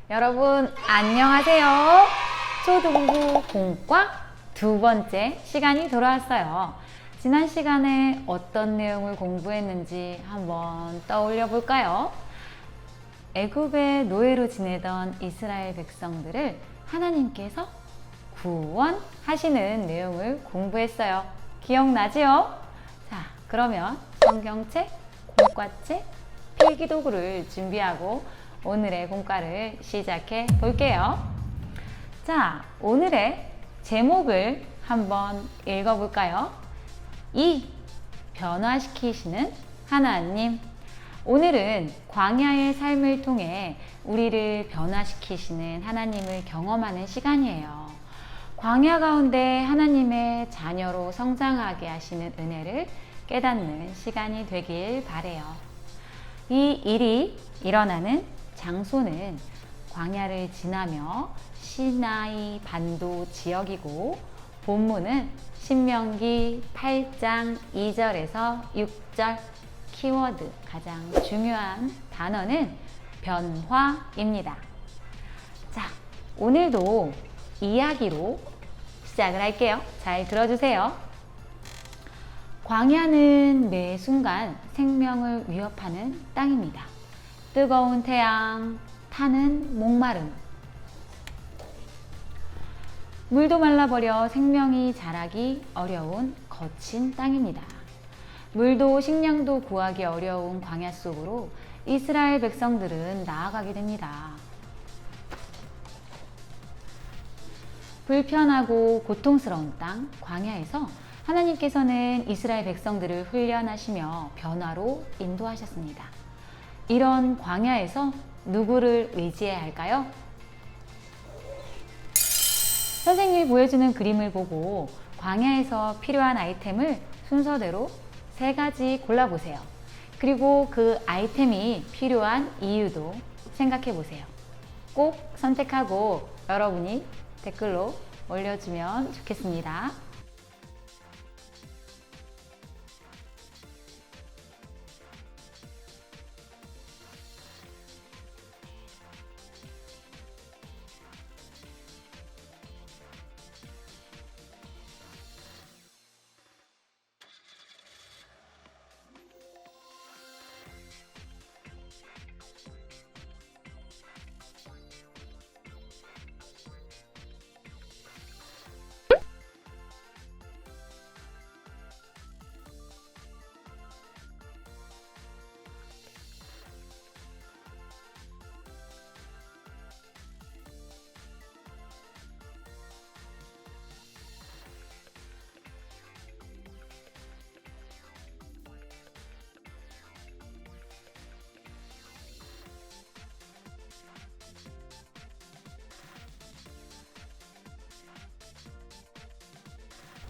여러분 안녕하세요. 초등부 공과 두 번째 시간이 돌아왔어요. 지난 시간에 어떤 내용을 공부했는지 한번 떠올려 볼까요? 애굽의 노예로 지내던 이스라엘 백성들을 하나님께서 구원하시는 내용을 공부했어요. 기억나지요? 자, 그러면 성경책, 공과책, 필기도구를 준비하고 오늘의 공과를 시작해 볼게요. 자, 오늘의 제목을 한번 읽어볼까요? 이 변화시키시는 하나님. 오늘은 광야의 삶을 통해 우리를 변화시키시는 하나님을 경험하는 시간이에요. 광야 가운데 하나님의 자녀로 성장하게 하시는 은혜를 깨닫는 시간이 되길 바래요. 이 일이 일어나는 장소는 광야를 지나며 시나이 반도 지역이고 본문은 신명기 8장 2절에서 6절. 키워드, 가장 중요한 단어는 변화입니다. 자, 오늘도 이야기로 시작을 할게요. 잘 들어주세요. 광야는 매 순간 생명을 위협하는 땅입니다. 뜨거운 태양, 타는 목마름, 물도 말라버려 생명이 자라기 어려운 거친 땅입니다. 물도 식량도 구하기 어려운 광야 속으로 이스라엘 백성들은 나아가게 됩니다. 불편하고 고통스러운 땅, 광야에서 하나님께서는 이스라엘 백성들을 훈련하시며 변화로 인도하셨습니다. 이런 광야에서 누구를 의지해야 할까요? 선생님이 보여주는 그림을 보고 광야에서 필요한 아이템을 순서대로 3가지 골라보세요. 그리고 그 아이템이 필요한 이유도 생각해 보세요. 꼭 선택하고 여러분이 댓글로 올려주면 좋겠습니다.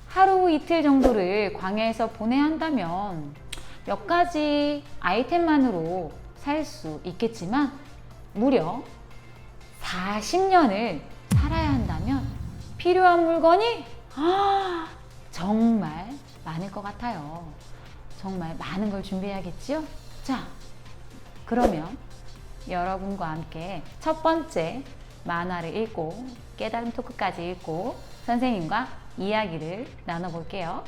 하루 이틀 정도를 광야에서 보내야 한다면 몇 가지 아이템만으로 살 수 있겠지만 무려 40년을 살아야 한다면 필요한 물건이 정말 많을 것 같아요. 정말 많은 걸 준비해야겠지요? 자, 그러면 여러분과 함께 첫 번째 만화를 읽고 깨달음 토크까지 읽고 선생님과 이야기를 나눠볼게요.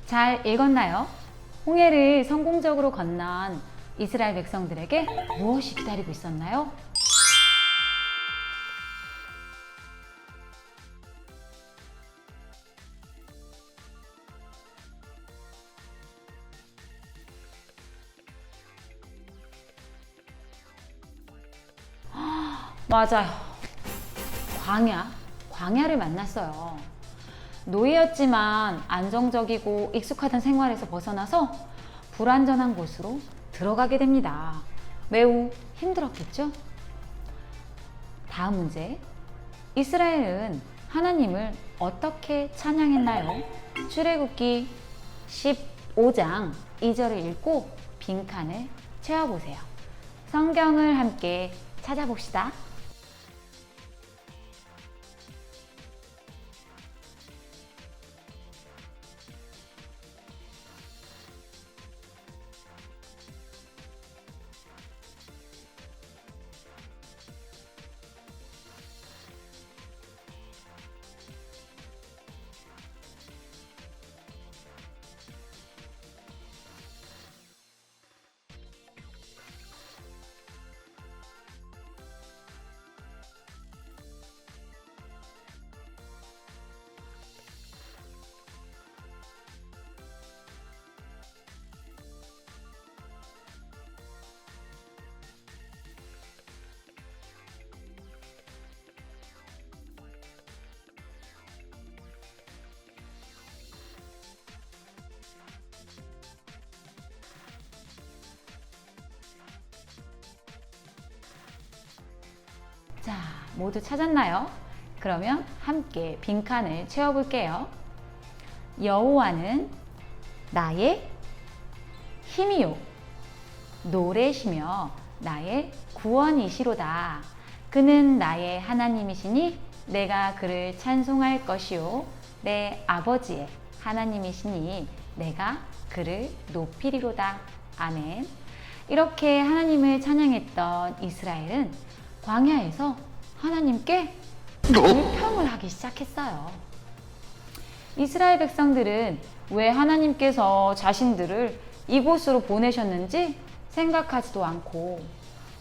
잘 읽었나요? 홍해를 성공적으로 건넌 이스라엘 백성들에게 무엇이 기다리고 있었나요? 맞아요. 광야를 만났어요. 노예였지만 안정적이고 익숙하던 생활에서 벗어나서 불안전한 곳으로 들어가게 됩니다. 매우 힘들었겠죠? 다음 문제. 이스라엘은 하나님을 어떻게 찬양했나요? 출애굽기 15장 2절을 읽고 빈칸을 채워보세요. 성경을 함께 찾아봅시다. 자, 모두 찾았나요? 그러면 함께 빈칸을 채워볼게요. 여호와는 나의 힘이요 노래시며 나의 구원이시로다. 그는 나의 하나님이시니 내가 그를 찬송할 것이요 내 아버지의 하나님이시니 내가 그를 높이리로다. 아멘. 이렇게 하나님을 찬양했던 이스라엘은 광야에서 하나님께 불평을 하기 시작했어요. 이스라엘 백성들은 왜 하나님께서 자신들을 이곳으로 보내셨는지 생각하지도 않고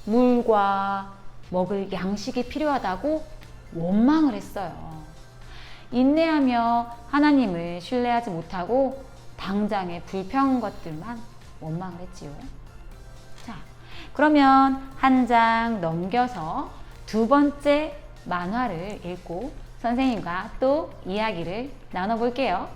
물과 먹을 양식이 필요하다고 원망을 했어요. 인내하며 하나님을 신뢰하지 못하고 당장의 불평한 것들만 원망을 했지요. 자, 그러면 한 장 넘겨서 두 번째 만화를 읽고 선생님과 또 이야기를 나눠볼게요.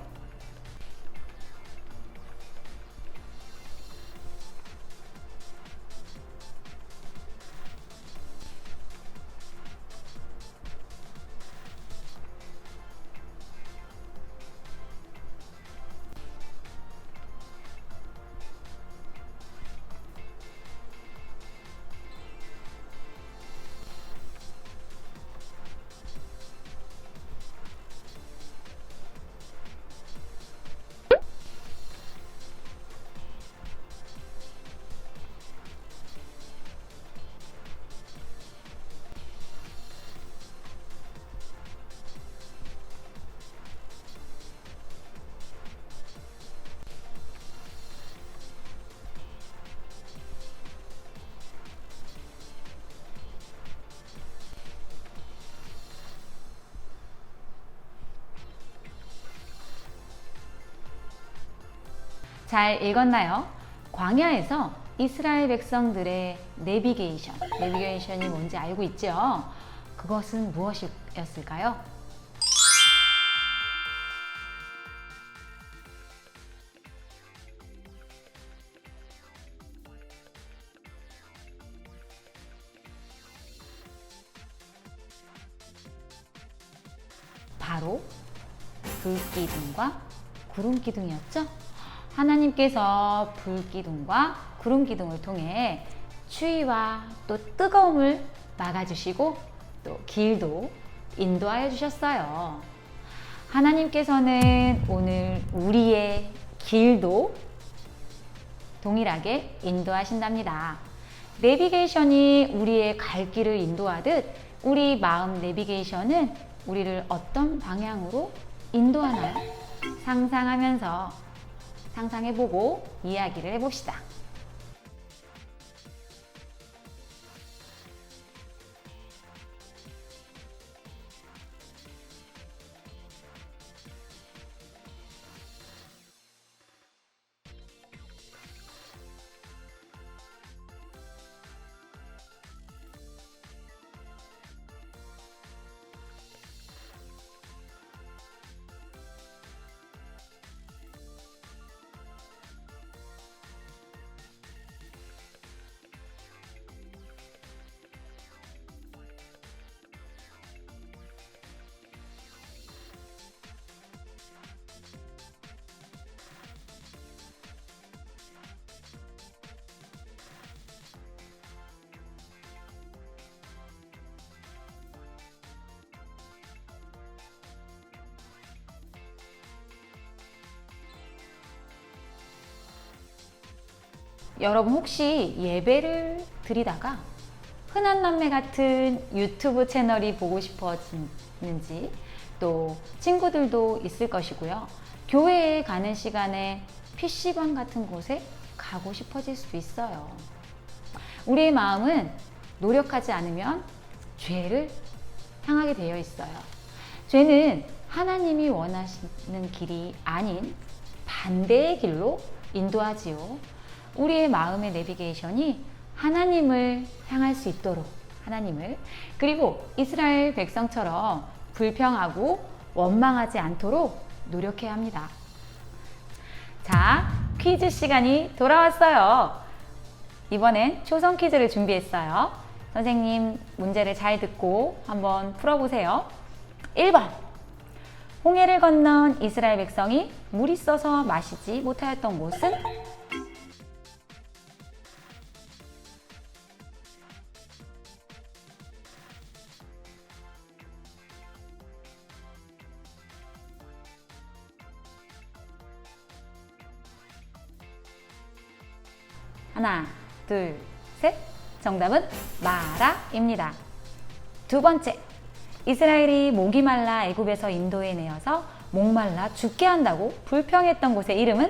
잘 읽었나요? 광야에서 이스라엘 백성들의 내비게이션이 뭔지 알고 있죠? 그것은 무엇이었을까요? 바로 불기둥과 구름기둥이었죠? 하나님께서 불기둥과 구름기둥을 통해 추위와 또 뜨거움을 막아주시고 또 길도 인도하여 주셨어요. 하나님께서는 오늘 우리의 길도 동일하게 인도하신답니다. 내비게이션이 우리의 갈 길을 인도하듯 우리 마음 내비게이션은 우리를 어떤 방향으로 인도하나요? 상상해보고 이야기를 해봅시다. 여러분 혹시 예배를 드리다가 흔한 남매 같은 유튜브 채널이 보고 싶어지는지, 또 친구들도 있을 것이고요. 교회에 가는 시간에 PC방 같은 곳에 가고 싶어질 수도 있어요. 우리의 마음은 노력하지 않으면 죄를 향하게 되어 있어요. 죄는 하나님이 원하시는 길이 아닌 반대의 길로 인도하지요. 우리의 마음의 내비게이션이 하나님을 향할 수 있도록, 하나님을, 그리고 이스라엘 백성처럼 불평하고 원망하지 않도록 노력해야 합니다. 자, 퀴즈 시간이 돌아왔어요. 이번엔 초성 퀴즈를 준비했어요. 선생님 문제를 잘 듣고 한번 풀어보세요. 1번. 홍해를 건넌 이스라엘 백성이 물이 있어서 마시지 못하였던 곳은? 하나, 둘, 셋. 정답은 마라입니다. 두 번째. 이스라엘이 목이 말라 애굽에서 인도에 내어서 목말라 죽게 한다고 불평했던 곳의 이름은?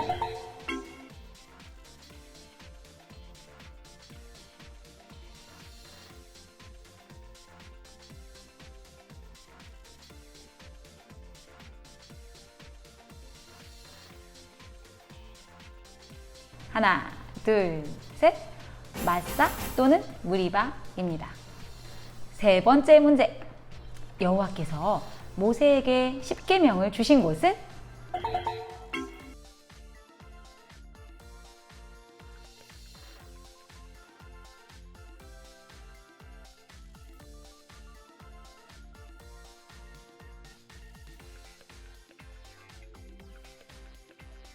하나, 둘, 셋. 마사 또는 무리바입니다. 세 번째 문제. 여호와께서 모세에게 십계명을 주신 곳은?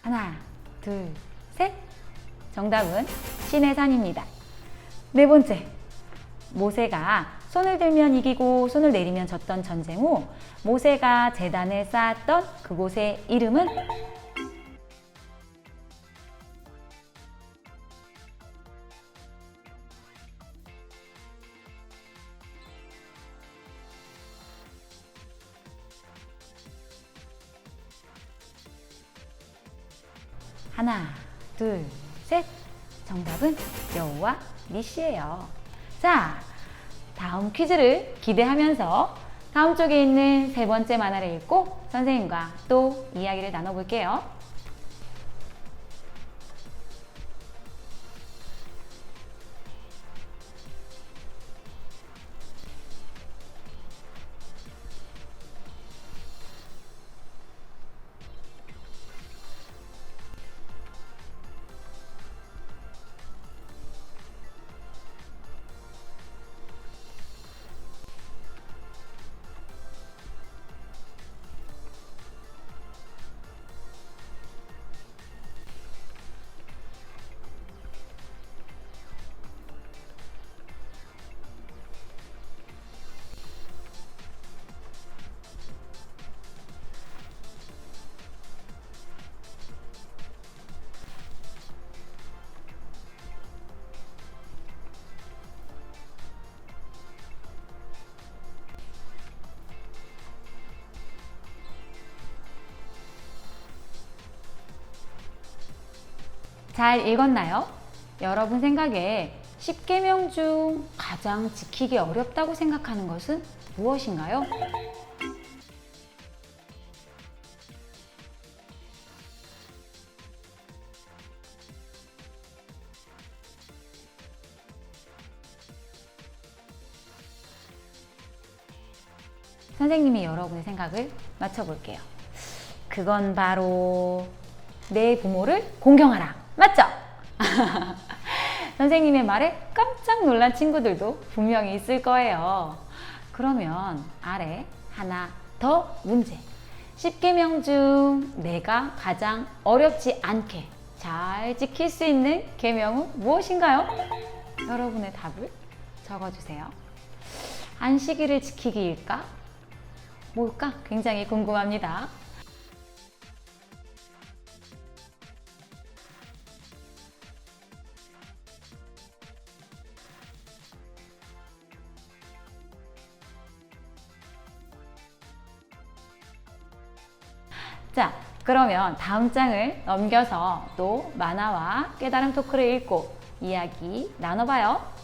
하나, 둘, 셋. 정답은 시내산입니다. 네 번째. 모세가 손을 들면 이기고 손을 내리면 졌던 전쟁 후 모세가 제단을 쌓았던 그곳의 이름은? 하나, 둘, 셋. 정답은 여호와 니시예요. 자, 다음 퀴즈를 기대하면서 다음 쪽에 있는 세 번째 만화를 읽고 선생님과 또 이야기를 나눠볼게요. 잘 읽었나요? 여러분 생각에 10계명 중 가장 지키기 어렵다고 생각하는 것은 무엇인가요? 선생님이 여러분의 생각을 맞춰볼게요. 그건 바로 내 부모를 공경하라. 맞죠? 선생님의 말에 깜짝 놀란 친구들도 분명히 있을 거예요. 그러면 아래 하나 더 문제. 10계명 중 내가 가장 어렵지 않게 잘 지킬 수 있는 계명은 무엇인가요? 여러분의 답을 적어주세요. 안식일을 지키기일까? 뭘까? 굉장히 궁금합니다. 자, 그러면 다음 장을 넘겨서 또 만화와 깨달음 토크를 읽고 이야기 나눠봐요.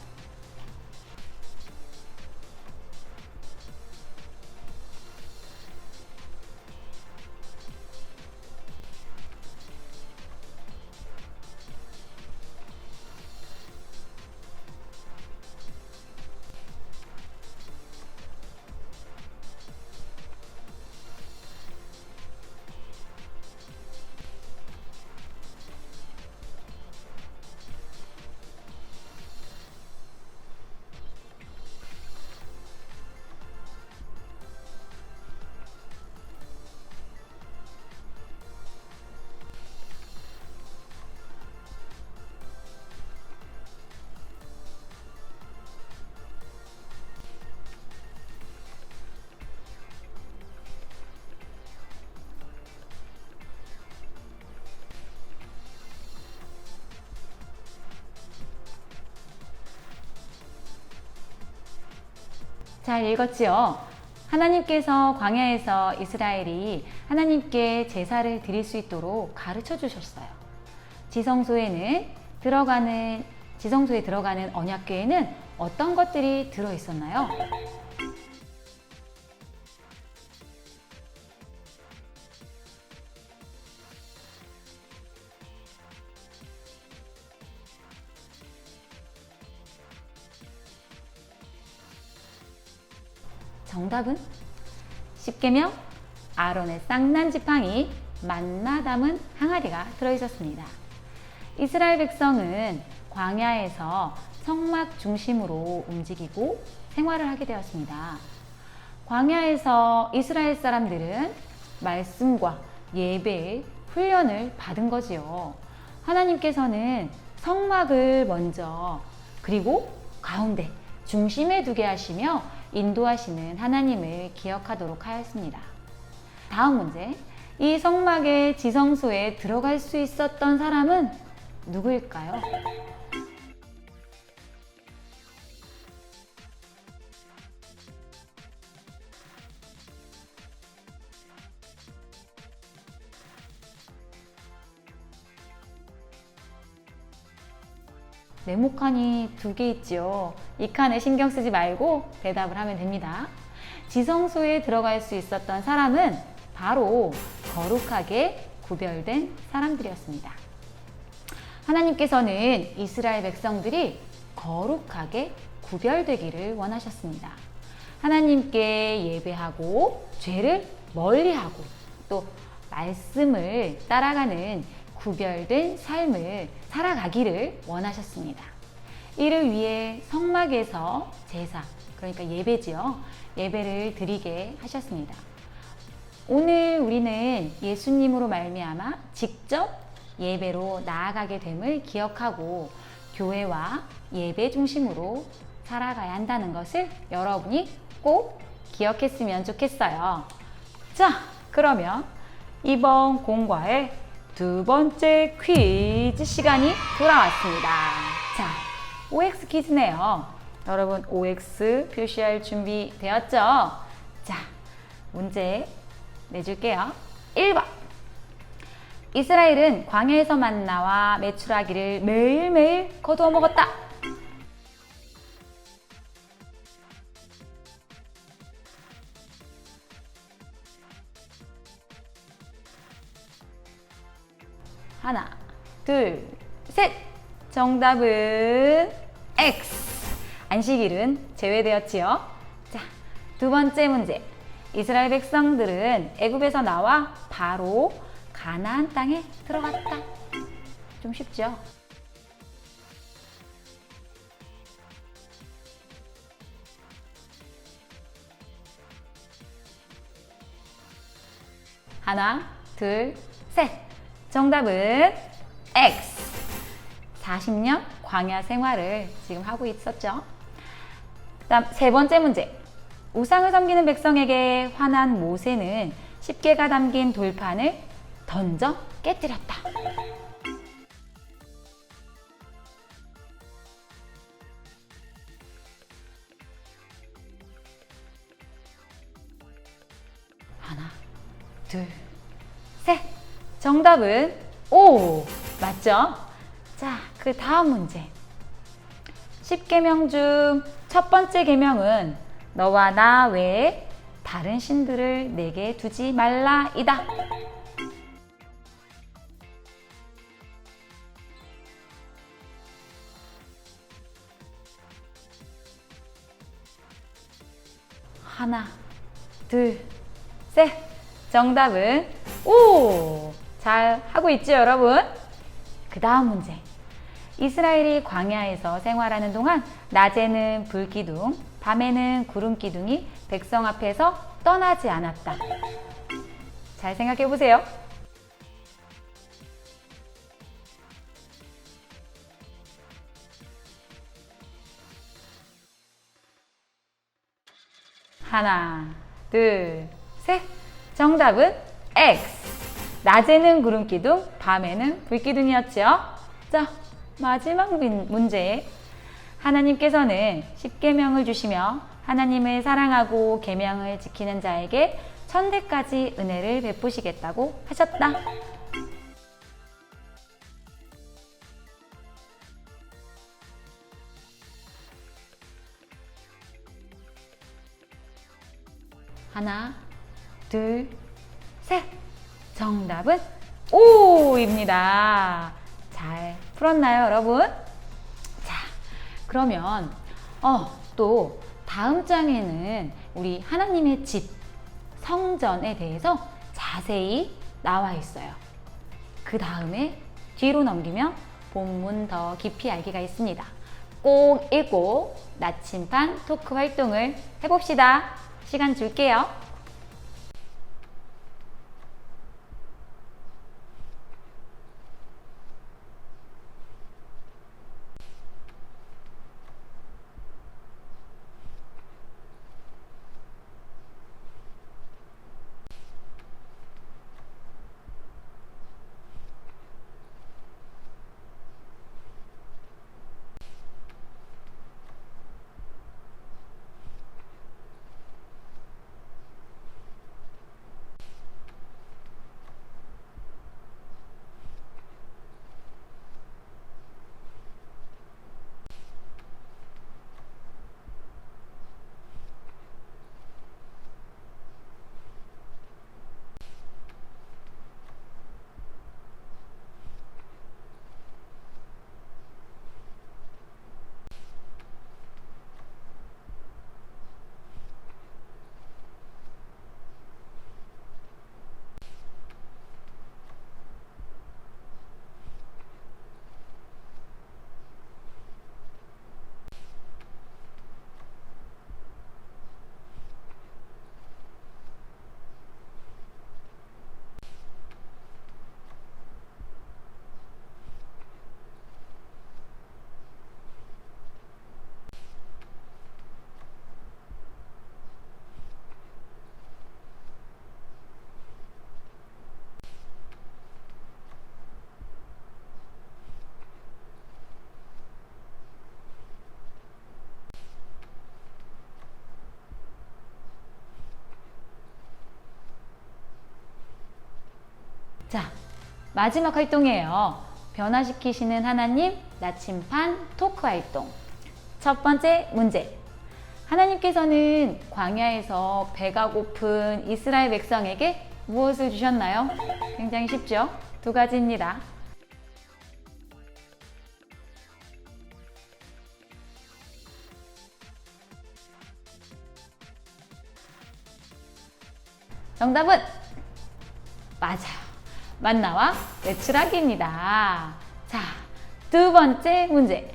잘 읽었지요? 하나님께서 광야에서 이스라엘이 하나님께 제사를 드릴 수 있도록 가르쳐 주셨어요. 지성소에 들어가는 언약궤에는 어떤 것들이 들어 있었나요? 정답은 십계명, 아론의 쌍난 지팡이, 만나 담은 항아리가 들어있었습니다. 이스라엘 백성은 광야에서 성막 중심으로 움직이고 생활을 하게 되었습니다. 광야에서 이스라엘 사람들은 말씀과 예배의 훈련을 받은 거지요. 하나님께서는 성막을 먼저 그리고 가운데 중심에 두게 하시며 인도하시는 하나님을 기억하도록 하였습니다. 다음 문제. 이 성막의 지성소에 들어갈 수 있었던 사람은 누구일까요? 네모칸이 두 개 있지요. 이 칸에 신경 쓰지 말고 대답을 하면 됩니다. 지성소에 들어갈 수 있었던 사람은 바로 거룩하게 구별된 사람들이었습니다. 하나님께서는 이스라엘 백성들이 거룩하게 구별되기를 원하셨습니다. 하나님께 예배하고 죄를 멀리하고 또 말씀을 따라가는 구별된 삶을 살아가기를 원하셨습니다. 이를 위해 성막에서 제사, 그러니까 예배지요. 예배를 드리게 하셨습니다. 오늘 우리는 예수님으로 말미암아 직접 예배로 나아가게 됨을 기억하고 교회와 예배 중심으로 살아가야 한다는 것을 여러분이 꼭 기억했으면 좋겠어요. 자, 그러면 이번 공과의 두 번째 퀴즈 시간이 돌아왔습니다. 자, OX 퀴즈네요. 여러분 OX 표시할 준비 되었죠? 자, 문제 내줄게요. 1번. 이스라엘은 광야에서 만나와 메추라기를 매일매일 거두어 먹었다. 하나, 둘, 셋! 정답은 X! 안식일은 제외되었지요. 자, 두 번째 문제. 이스라엘 백성들은 애굽에서 나와 바로 가나안 땅에 들어갔다. 좀 쉽죠? 하나, 둘, 셋! 정답은 X! 40년 광야 생활을 지금 하고 있었죠. 다음 세 번째 문제. 우상을 섬기는 백성에게 화난 모세는 십계가 담긴 돌판을 던져 깨뜨렸다. 하나, 둘, 셋. 정답은 오. 맞죠? 자, 그 다음 문제. 10계명 중 첫 번째 계명은 너와 나 외에 다른 신들을 내게 두지 말라이다. 하나, 둘, 셋. 정답은 오! 잘 하고 있죠, 여러분? 그 다음 문제. 이스라엘이 광야에서 생활하는 동안 낮에는 불기둥, 밤에는 구름기둥이 백성 앞에서 떠나지 않았다. 잘 생각해 보세요. 하나, 둘, 셋. 정답은 X. 낮에는 구름기둥, 밤에는 불기둥이었죠. 자, 마지막 문제. 하나님께서는 10계명을 주시며 하나님을 사랑하고 계명을 지키는 자에게 천대까지 은혜를 베푸시겠다고 하셨다. 하나, 둘, 셋. 정답은 O입니다. 잘 풀었나요, 여러분? 자, 그러면 또 다음 장에는 우리 하나님의 집, 성전에 대해서 자세히 나와 있어요. 그 다음에 뒤로 넘기면 본문 더 깊이 알기가 있습니다. 꼭 읽고 나침반 토크 활동을 해봅시다. 시간 줄게요. 자, 마지막 활동이에요. 변화시키시는 하나님 나침반 토크 활동. 첫 번째 문제. 하나님께서는 광야에서 배가 고픈 이스라엘 백성에게 무엇을 주셨나요? 굉장히 쉽죠? 두 가지입니다. 정답은 맞아요. 만나와 외출하기입니다. 자, 두 번째 문제.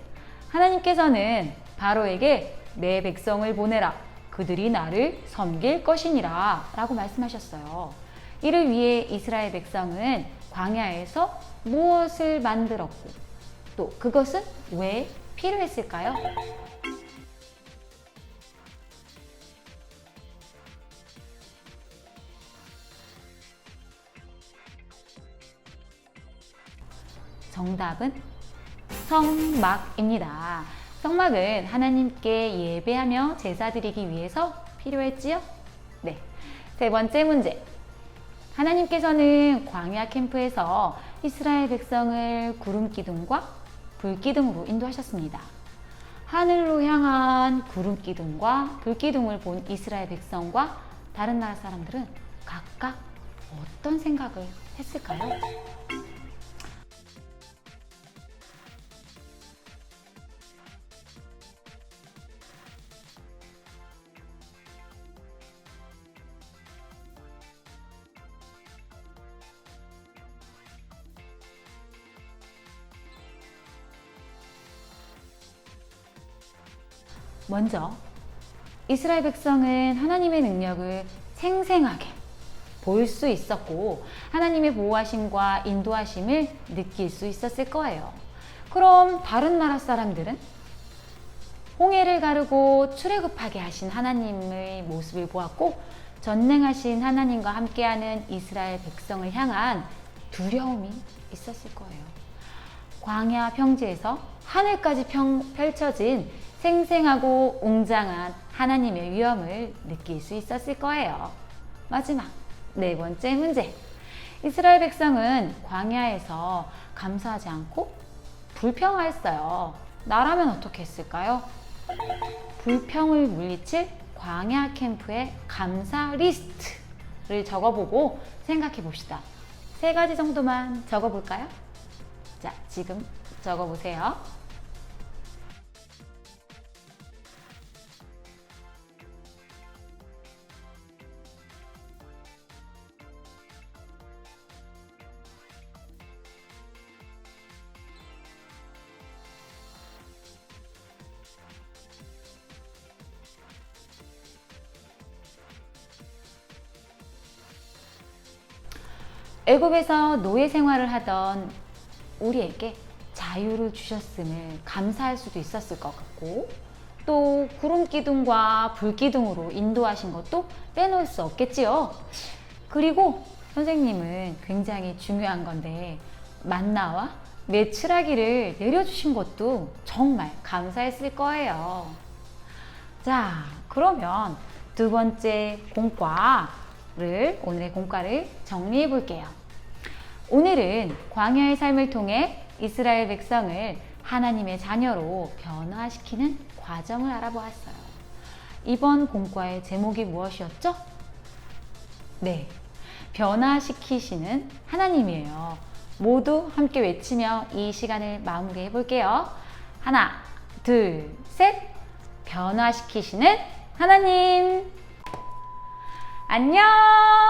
하나님께서는 바로에게 내 백성을 보내라. 그들이 나를 섬길 것이니라 라고 말씀하셨어요. 이를 위해 이스라엘 백성은 광야에서 무엇을 만들었고 또 그것은 왜 필요했을까요? 정답은 성막입니다. 성막은 하나님께 예배하며 제사 드리기 위해서 필요했지요? 네. 세 번째 문제. 하나님께서는 광야 캠프에서 이스라엘 백성을 구름 기둥과 불 기둥으로 인도하셨습니다. 하늘로 향한 구름 기둥과 불 기둥을 본 이스라엘 백성과 다른 나라 사람들은 각각 어떤 생각을 했을까요? 먼저 이스라엘 백성은 하나님의 능력을 생생하게 볼 수 있었고 하나님의 보호하심과 인도하심을 느낄 수 있었을 거예요. 그럼 다른 나라 사람들은 홍해를 가르고 출애굽하게 하신 하나님의 모습을 보았고 전능하신 하나님과 함께하는 이스라엘 백성을 향한 두려움이 있었을 거예요. 광야 평지에서 하늘까지 펼쳐진 생생하고 웅장한 하나님의 위엄을 느낄 수 있었을 거예요. 마지막 네 번째 문제. 이스라엘 백성은 광야에서 감사하지 않고 불평하였어요. 나라면 어떻게 했을까요? 불평을 물리칠 광야 캠프의 감사 리스트를 적어보고 생각해 봅시다. 3가지 정도만 적어볼까요? 자, 지금 적어보세요. 애굽에서 노예 생활을 하던 우리에게 자유를 주셨음을 감사할 수도 있었을 것 같고 또 구름 기둥과 불 기둥으로 인도하신 것도 빼놓을 수 없겠지요. 그리고 선생님은 굉장히 중요한 건데 만나와 메추라기를 내려주신 것도 정말 감사했을 거예요. 자, 그러면 두 번째 오늘의 공과를 정리해 볼게요. 오늘은 광야의 삶을 통해 이스라엘 백성을 하나님의 자녀로 변화시키는 과정을 알아보았어요. 이번 공과의 제목이 무엇이었죠? 네, 변화시키시는 하나님이에요. 모두 함께 외치며 이 시간을 마무리해 볼게요. 하나, 둘, 셋. 변화시키시는 하나님. 안녕.